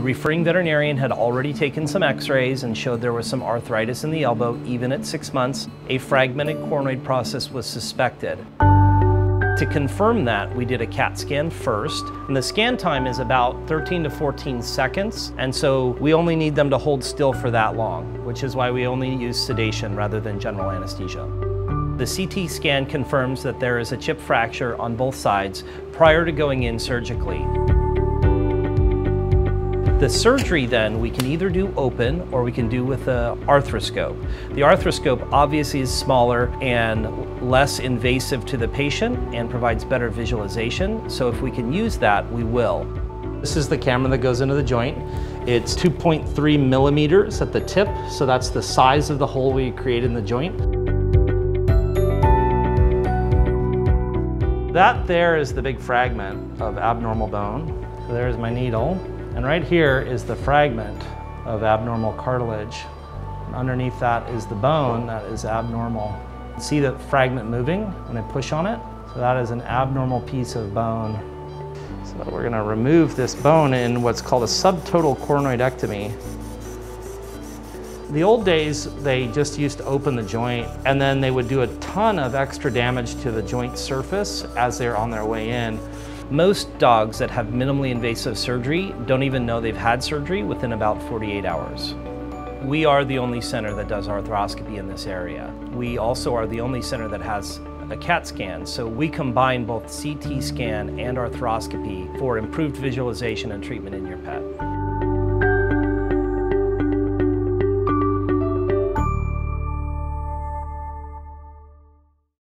referring veterinarian had already taken some x-rays and showed there was some arthritis in the elbow. Even at 6 months, a fragmented coronoid process was suspected. To confirm that, we did a CAT scan first, and the scan time is about 13 to 14 seconds, and so we only need them to hold still for that long, which is why we only use sedation rather than general anesthesia. The CT scan confirms that there is a chip fracture on both sides prior to going in surgically. The surgery then, we can either do open or we can do with an arthroscope. The arthroscope obviously is smaller and less invasive to the patient and provides better visualization. So if we can use that, we will. This is the camera that goes into the joint. It's 2.3 millimeters at the tip, so that's the size of the hole we create in the joint. That there is the big fragment of abnormal bone. So there's my needle. And right here is the fragment of abnormal cartilage. And underneath that is the bone that is abnormal. See the fragment moving when I push on it? So that is an abnormal piece of bone. So we're going to remove this bone in what's called a subtotal coronoidectomy. The old days, they just used to open the joint and then they would do a ton of extra damage to the joint surface as they're on their way in. Most dogs that have minimally invasive surgery don't even know they've had surgery within about 48 hours. We are the only center that does arthroscopy in this area. We also are the only center that has a CAT scan, so we combine both CT scan and arthroscopy for improved visualization and treatment in your pet.